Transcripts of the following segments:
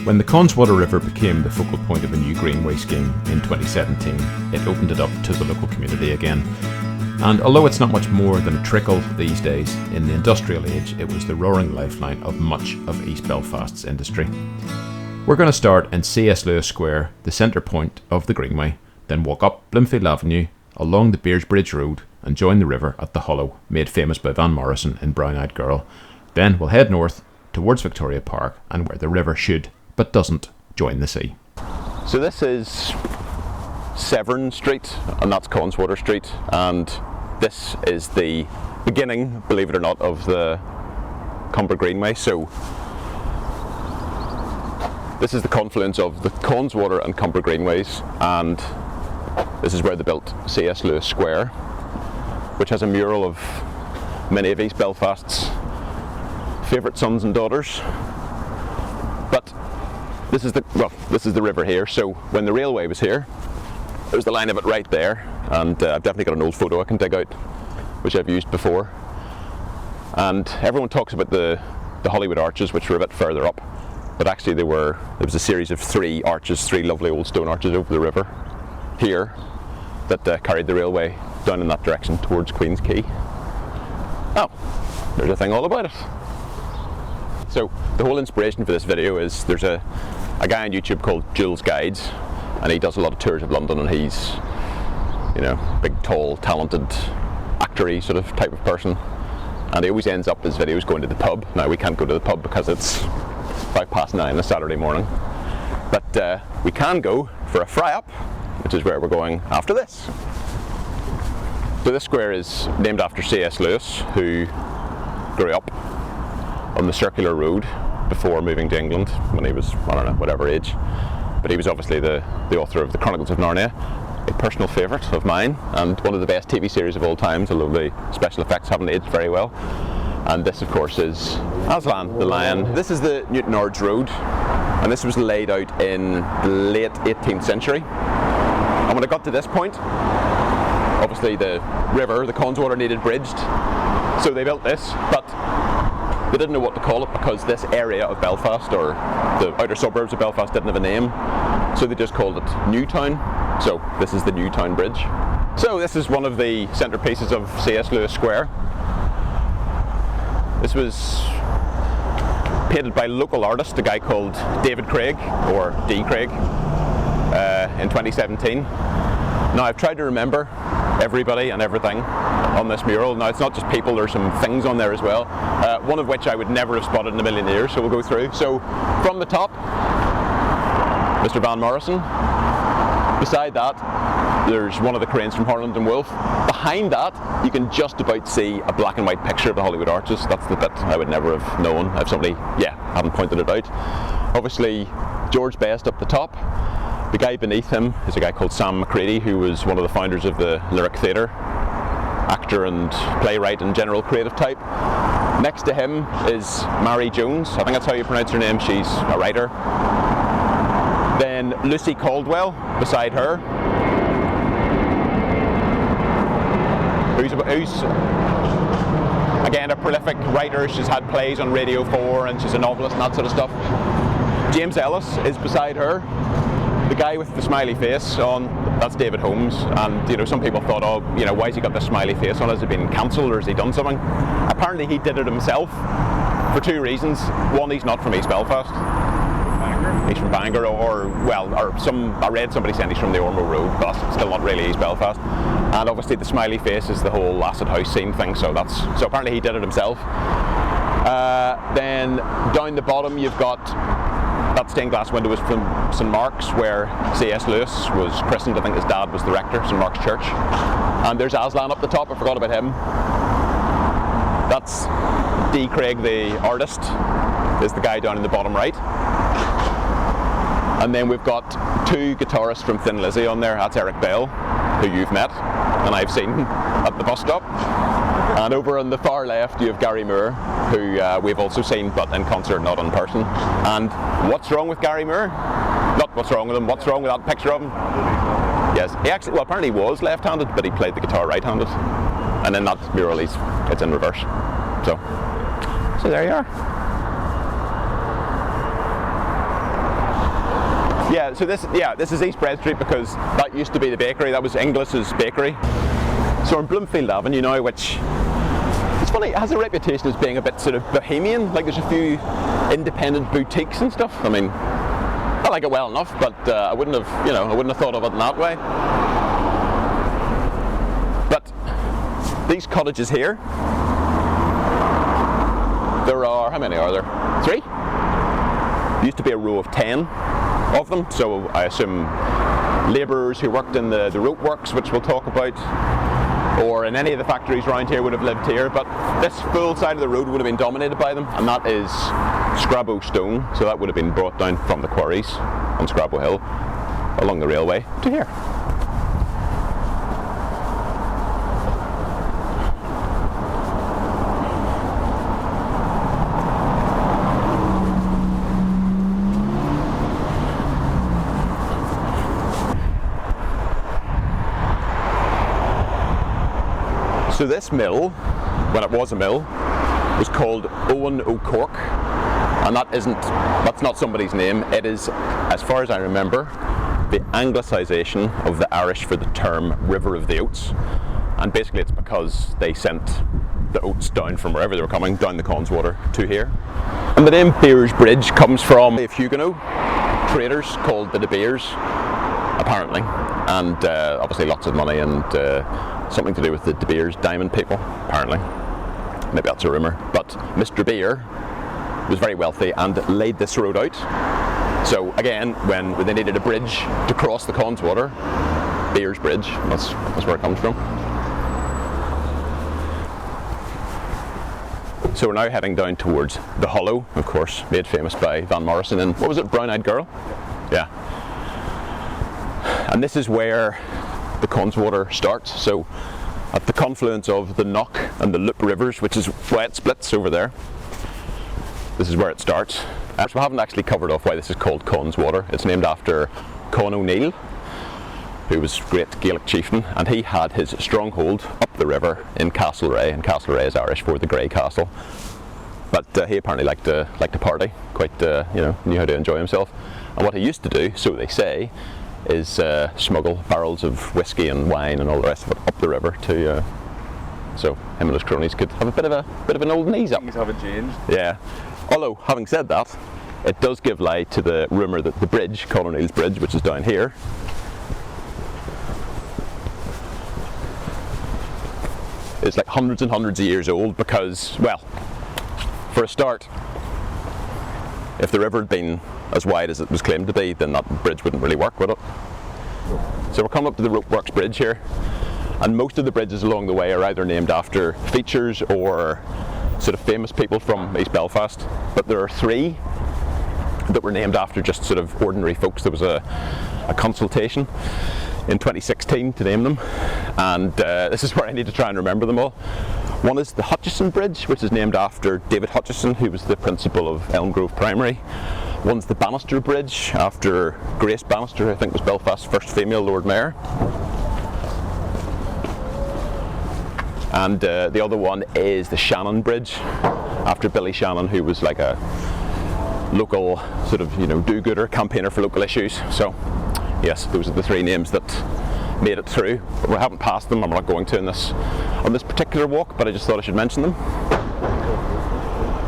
When the Connswater River became the focal point of a new Greenway scheme in 2017, it opened it up to the local community again. And although it's not much more than a trickle these days, in the industrial age it was the roaring lifeline of much of East Belfast's industry. We're going to start in C.S. Lewis Square, the centre point of the Greenway, then walk up Bloomfield Avenue, along the Beersbridge Road and join the river at the Hollow, made famous by Van Morrison in Brown Eyed Girl. Then we'll head north towards Victoria Park and where the river should, but doesn't, join the sea. So this is Severn Street and that's Connswater Street, and this is the beginning, believe it or not, of the Connswater Greenway. So this is the confluence of the Connswater and Connswater Greenways, and this is where they built C.S. Lewis Square, which has a mural of many of East Belfast's favourite sons and daughters. But this is the river here. So when the railway was here, there's the line of it right there, and I've definitely got an old photo I can dig out, which I've used before. And everyone talks about the Hollywood arches, which were a bit further up, but actually there was a series of three lovely old stone arches over the river here that carried the railway down in that direction towards Queen's Quay. Oh, there's a thing all about it. So the whole inspiration for this video is there's a guy on YouTube called Jules Guides, and he does a lot of tours of London, and he's, you know, big, tall, talented, actor-y sort of type of person, and he always ends up his videos going to the pub. Now we can't go to the pub because it's 9:05 on a Saturday morning, but we can go for a fry-up, which is where we're going after this. So this square is named after C.S. Lewis, who grew up on the circular road before moving to England when he was, I don't know, whatever age. But he was obviously the author of the Chronicles of Narnia, a personal favourite of mine, and one of the best TV series of all times, although the special effects haven't aged very well. And this, of course, is Aslan, the lion. This is the Newton Ards Road, and this was laid out in the late 18th century. And when I got to this point, obviously the river, the Connswater, needed bridged, so they built this, but they didn't know what to call it because this area of Belfast, or the outer suburbs of Belfast, didn't have a name, so they just called it Newtown. So this is the Newtown Bridge. So this is one of the centerpieces of C.S. Lewis Square. This was painted by a local artist, a guy called David Craig, or D. Craig, in 2017. Now I've tried to remember everybody and everything on this mural. Now it's not just people, there's some things on there as well, one of which I would never have spotted in a million years, so we'll go through. So from the top, Mr. Van Morrison. Beside that, there's one of the cranes from Harland and Wolff. Behind that, you can just about see a black and white picture of the Hollywood arches. That's the bit I would never have known if somebody, hadn't pointed it out. Obviously, George Best up the top. The guy beneath him is a guy called Sam Macready, who was one of the founders of the Lyric Theatre, actor and playwright and general creative type. Next to him is Mary Jones, I think that's how you pronounce her name, she's a writer. Then Lucy Caldwell beside her, who's again a prolific writer. She's had plays on Radio 4 and she's a novelist and that sort of stuff. James Ellis is beside her. The guy with the smiley face on, that's David Holmes, and you know, some people thought, oh, you know, why has he got this smiley face on? Has he been cancelled or has he done something? Apparently he did it himself for two reasons. One, he's not from East Belfast. He's from Bangor, I read somebody saying he's from the Ormeau Road, but that's still not really East Belfast. And obviously the smiley face is the whole acid house scene thing, so apparently he did it himself. Then down the bottom you've got that stained glass window was from St Mark's, where C.S. Lewis was christened. I think his dad was the rector, St Mark's Church. And there's Aslan up the top, I forgot about him. That's D. Craig, the artist, is the guy down in the bottom right. And then we've got two guitarists from Thin Lizzy on there. That's Eric Bell, who you've met, and I've seen at the bus stop. And over on the far left you have Gary Moore, who we've also seen, but in concert, not in person. And what's wrong with Gary Moore? Not what's wrong with him, what's wrong with that picture of him? Yes, he actually, well, apparently he was left-handed, but he played the guitar right-handed. And in that mural, it's in reverse. So there you are. Yeah, so this is East Bread Street because that used to be the bakery. That was Inglis's bakery. So on Bloomfield Avenue now, which, it's funny, it has a reputation as being a bit sort of bohemian. Like there's a few independent boutiques and stuff. I mean, I like it well enough, but I wouldn't have thought of it in that way. But these cottages here, there are, how many are there? 3? There used to be a row of 10 of them, so I assume labourers who worked in the rope works, which we'll talk about, or in any of the factories around here would have lived here, but this full side of the road would have been dominated by them, and that is Scrabo stone, so that would have been brought down from the quarries on Scrabo Hill along the railway to here. So this mill, when it was a mill, was called Owen O'Cork, and that's not somebody's name. It is, as far as I remember, the anglicisation of the Irish for the term River of the Oats, and basically it's because they sent the oats down from wherever they were coming, down the Connswater to here. And the name Beers Bridge comes from a Huguenot traders called the De Beers, apparently, and obviously lots of money and something to do with the De Beers diamond people, apparently. Maybe that's a rumour. But Mr. Beer was very wealthy and laid this road out. So again, when they needed a bridge to cross the Connswater, Beers Bridge, that's where it comes from. So we're now heading down towards the Hollow, of course, made famous by Van Morrison in, what was it, Brown Eyed Girl? Yeah. And this is where the Connswater starts, so at the confluence of the Knock and the Loop rivers, which is why it splits over there, this is where it starts. We haven't actually covered off why this is called Connswater. It's named after Con O'Neill, who was a great Gaelic chieftain, and he had his stronghold up the river in Castlereagh, and Castlereagh is Irish for the Grey Castle. But he apparently liked to party, quite knew how to enjoy himself. And what he used to do, so they say, is smuggle barrels of whiskey and wine and all the rest of it up the river to, so him and his cronies could have a bit of an old knees up. Things haven't changed. Yeah. Although, having said that, it does give lie to the rumour that the bridge, Con O'Neill's bridge, which is down here, is like hundreds and hundreds of years old because, well, for a start, if the river had been as wide as it was claimed to be, then that bridge wouldn't really work, would it? So we're coming up to the Rope Works Bridge here, and most of the bridges along the way are either named after features or sort of famous people from East Belfast, but there are 3 that were named after just sort of ordinary folks. There was a consultation in 2016 to name them, and this is where I need to try and remember them all. One is the Hutchison Bridge, which is named after David Hutchison, who was the principal of Elm Grove Primary. One's the Bannister Bridge, after Grace Bannister, who I think was Belfast's first female Lord Mayor. And the other one is the Shannon Bridge, after Billy Shannon, who was like a local sort of, do-gooder, campaigner for local issues. So, yes, those are the 3 names that made it through. But we haven't passed them, and we're not going to on this particular walk, but I just thought I should mention them.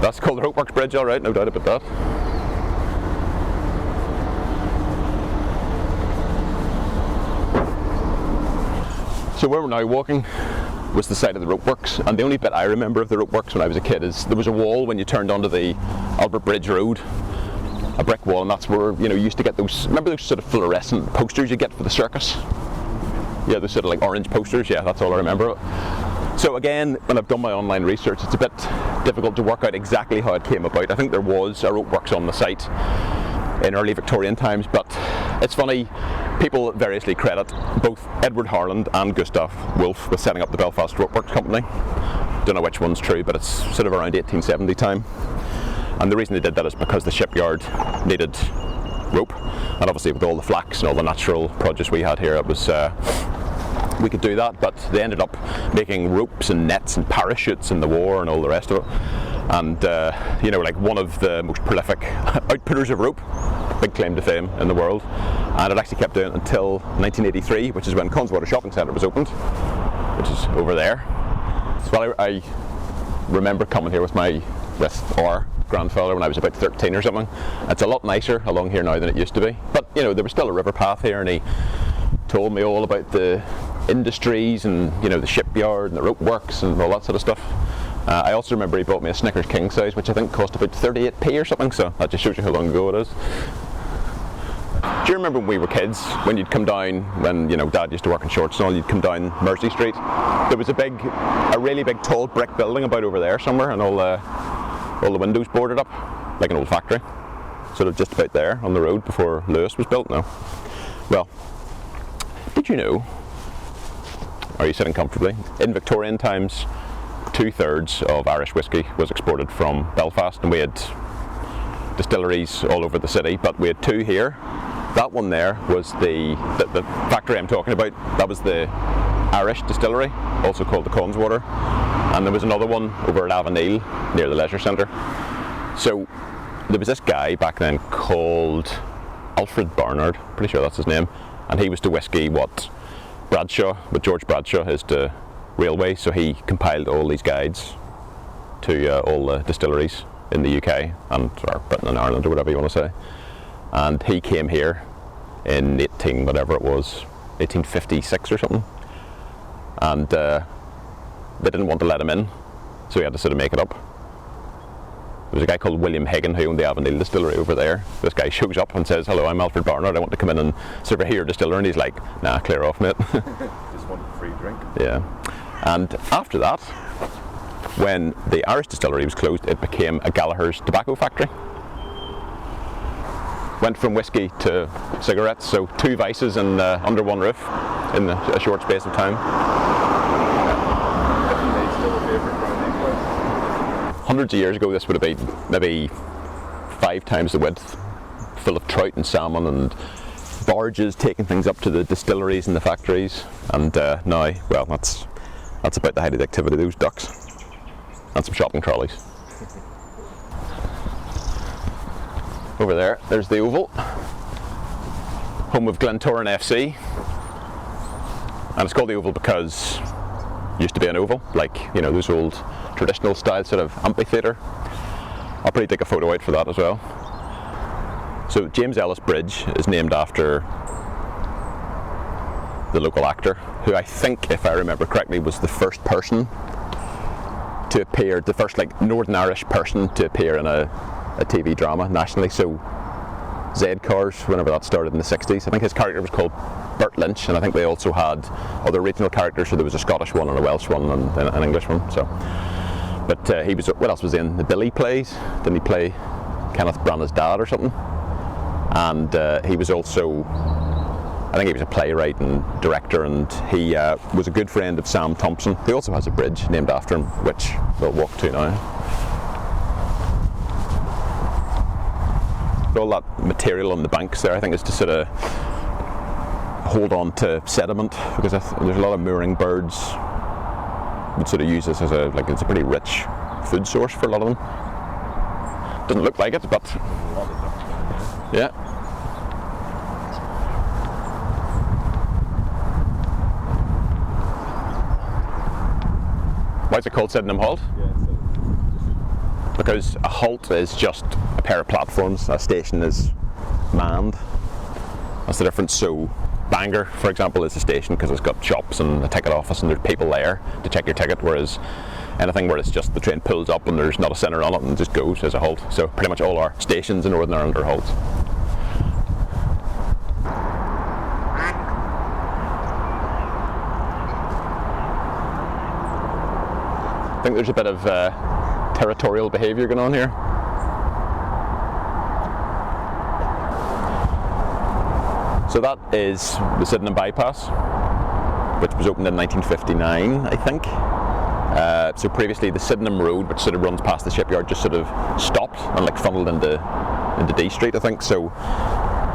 That's called the Rope Works Bridge, all right, no doubt about that. So where we're now walking was the side of the rope works, and the only bit I remember of the rope works when I was a kid is there was a wall when you turned onto the Albert Bridge Road, a brick wall, and that's where you used to get those, remember those sort of fluorescent posters you get for the circus? Yeah, those sort of like orange posters, yeah, that's all I remember. So again, when I've done my online research, it's a bit difficult to work out exactly how it came about. I think there was a rope works on the site in early Victorian times, but it's funny, people variously credit both Edward Harland and Gustav Wolff with setting up the Belfast Rope Works Company. Don't know which one's true, but it's sort of around 1870 time. And the reason they did that is because the shipyard needed rope, and obviously with all the flax and all the natural produce we had here, it was we could do that, but they ended up making ropes and nets and parachutes in the war and all the rest of it. And like one of the most prolific outputters of rope big claim to fame in the world, and it actually kept doing it until 1983, which is when Connswater Shopping Centre was opened, which is over there. So I remember coming here with our grandfather when I was about 13 or something. It's a lot nicer along here now than it used to be, but you know, there was still a river path here, and he told me all about the industries and, you know, the shipyard and the rope works and all that sort of stuff. I also remember he bought me a Snickers king size, which I think cost about 38p or something, so that just shows you how long ago it is. Do you remember when we were kids, when you'd come down, when, you know, Dad used to work in shorts and all, you'd come down Mersey Street, there was a really big tall brick building about over there somewhere, and all the windows boarded up, like an old factory, sort of just about there on the road before Lewis was built now. Well, did you know, are you sitting comfortably, in Victorian times, 2/3 of Irish whiskey was exported from Belfast, and we had distilleries all over the city, but we had two here. That one there was the factory I'm talking about. That was the Irish distillery, also called the Connswater, and there was another one over at Avonneal near the leisure centre. So there was this guy back then called Alfred Barnard, pretty sure that's his name, and he was to whiskey what George Bradshaw is to railway, so he compiled all these guides to all the distilleries in the UK and or Britain and Ireland or whatever you want to say. And he came here in 1856 or something, and they didn't want to let him in, so he had to sort of make it up. There was a guy called William Hagan who owned the Avonneal distillery over there. This guy shows up and says, "Hello, I'm Alfred Barnard, I want to come in and survey your distillery," and he's like, "Nah, clear off, mate." Just want a free drink. Yeah. And after that, when the Irish distillery was closed, it became a Gallagher's tobacco factory. Went from whiskey to cigarettes, so two vices and under one roof in a short space of time. Hundreds of years ago, this would have been maybe 5 times the width, full of trout and salmon and barges taking things up to the distilleries and the factories. And now, well, that's about the height of the activity of those ducks and some shopping trolleys. Over there, there's the Oval, home of Glentoran FC, and it's called the Oval because it used to be an oval, like, you know, those old traditional style sort of amphitheatre. I'll probably take a photo out for that as well. So James Ellis Bridge is named after the local actor, who I think, if I remember correctly, was the first person to appear, the first like Northern Irish person to appear in a TV drama nationally. So Z Cars, whenever that started in the 60s, I think his character was called Bert Lynch, and I think they also had other regional characters, so there was a Scottish one and a Welsh one and an English one. So, but he was, what else was he in? The Billy plays? Didn't he play Kenneth Branagh's dad or something? And he was also, I think he was a playwright and director, and he was a good friend of Sam Thompson, who also has a bridge named after him, which we'll walk to now. All that material on the banks there, I think, is to sort of hold on to sediment, because there's a lot of mooring birds would sort of use this as it's a pretty rich food source for a lot of them. Doesn't look like it, but yeah. Why is it called Sydenham Halt? Because a halt is just a pair of platforms, a station is manned. That's the difference. So Bangor, for example, is a station because it's got shops and a ticket office and there's people there to check your ticket, whereas anything where it's just the train pulls up and there's not a centre on it and just goes as a halt. So pretty much all our stations in Northern Ireland are halts. I think there's a bit of territorial behaviour going on here. So that is the Sydenham Bypass, which was opened in 1959, I think. So previously the Sydenham Road, which sort of runs past the shipyard, just sort of stopped and like funneled into D Street, I think. So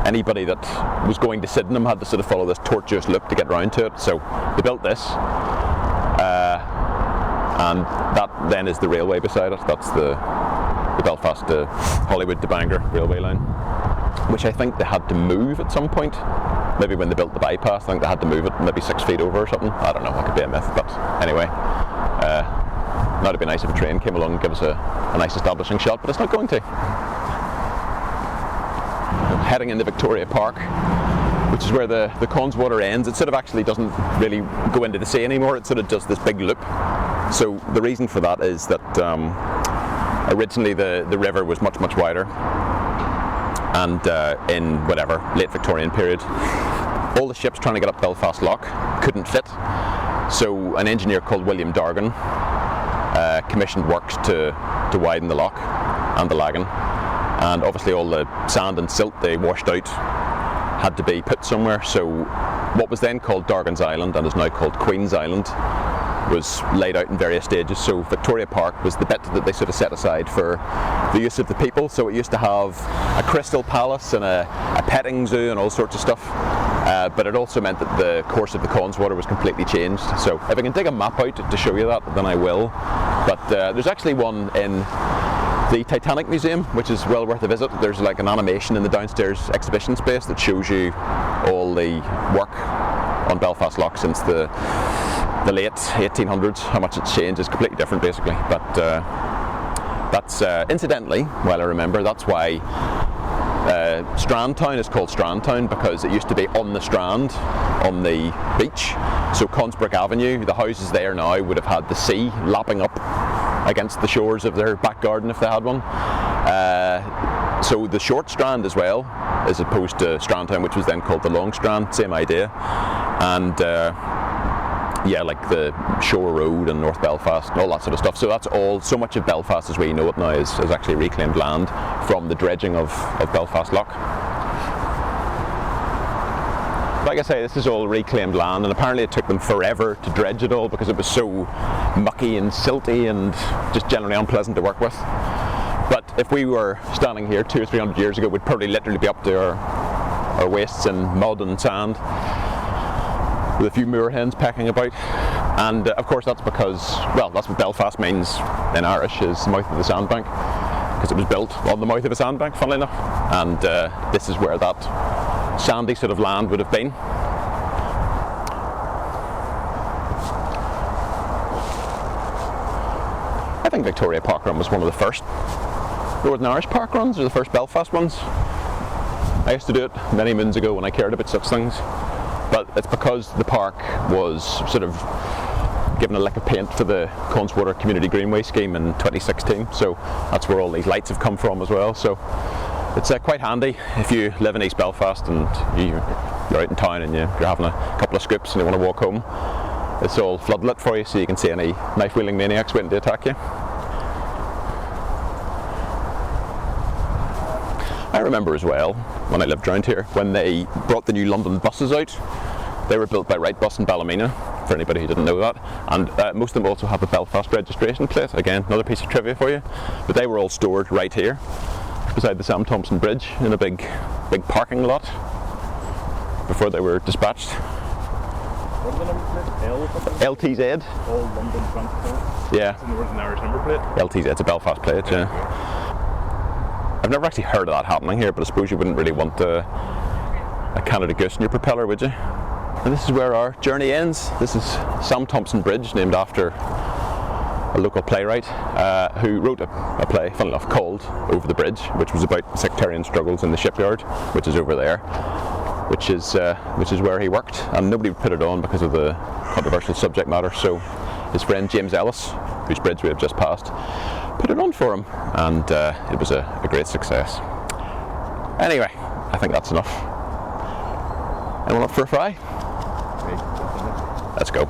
anybody that was going to Sydenham had to sort of follow this tortuous loop to get round to it. So they built this. And that then is the railway beside it. That's the Belfast to Hollywood to Bangor railway line. which I think they had to move at some point. Maybe when they built the bypass, I think they had to move it maybe 6 feet over or something. I don't know, that could be a myth, but anyway. Now it'd be nice if a train came along and gave us a nice establishing shot, but it's not going to. Heading into Victoria Park, which is where the Connswater ends. It sort of actually doesn't really go into the sea anymore, it sort of does this big loop. So the reason for that is that originally the river was much wider, and in whatever, late Victorian period, all the ships trying to get up Belfast Lough couldn't fit. So an engineer called William Dargan commissioned works to widen the lough and the lagan, and obviously all the sand and silt they washed out had to be put somewhere. So what was then called Dargan's Island and is now called Queen's Island was laid out in various stages. So Victoria Park was the bit that they sort of set aside for the use of the people. So it used to have a crystal palace and a petting zoo and all sorts of stuff. But it also meant that the course of the Connswater was completely changed. So if I can dig a map out to show you that, then I will. But there's actually one in the Titanic Museum, which is well worth a visit. There's like an animation in the downstairs exhibition space that shows you all the work on Belfast Lough since the late 1800s, how much it's changed. It's completely different basically. But that's incidentally, while I remember, that's why Strand Town is called Strand Town, because it used to be on the strand, on the beach. So Consbrook Avenue, the houses there now would have had the sea lapping up against the shores of their back garden if they had one. So the short strand as well, as opposed to Strand Town, which was then called the long strand, same idea. And yeah, like the Shore Road and North Belfast and all that sort of stuff. So that's all, so much of Belfast as we know it now is actually reclaimed land from the dredging of Belfast Lough. Like I say, this is all reclaimed land, and apparently it took them forever to dredge it all because it was so mucky and silty and just generally unpleasant to work with. But if we were standing here 200 or 300 years ago, we'd probably literally be up to our waists in mud and sand, with a few moorhens pecking about. And of course that's because, well, that's what Belfast means in Irish, is the mouth of the sandbank, because it was built on the mouth of a sandbank, funnily enough. And this is where that sandy sort of land would have been. I think Victoria Park Run was one of the first Northern Irish park runs, or the first Belfast ones. I used to do it many moons ago when I cared about such things. But it's because the park was sort of given a lick of paint for the Connswater Community Greenway scheme in 2016, so that's where all these lights have come from as well. So it's quite handy if you live in East Belfast and you're out in town and you're having a couple of scoops and you want to walk home. It's all floodlit for you, so you can see any knife-wielding maniacs waiting to attack you. I remember as well, when I lived around here, when they brought the new London buses out. They were built by Wright Bus in Ballymena, for anybody who didn't know that. And most of them also have a Belfast registration plate. Again, another piece of trivia for you. But they were all stored right here, beside the Sam Thompson Bridge, in a big parking lot, before they were dispatched. What was the number plate? LTZ. All London Transport. Yeah. It's an Northern Irish number plate. LTZ, it's a Belfast plate, yeah. I've never actually heard of that happening here, but I suppose you wouldn't really want a Canada Goose in your propeller, would you? And this is where our journey ends. This is Sam Thompson Bridge, named after a local playwright who wrote a play, funnily enough, called Over the Bridge, which was about sectarian struggles in the shipyard, which is over there, which is where he worked. And nobody would put it on because of the controversial subject matter, so his friend James Ellis, whose bridge we have just passed, put it on for him, and it was a great success. Anyway, I think that's enough. Anyone up for a fry? Let's go.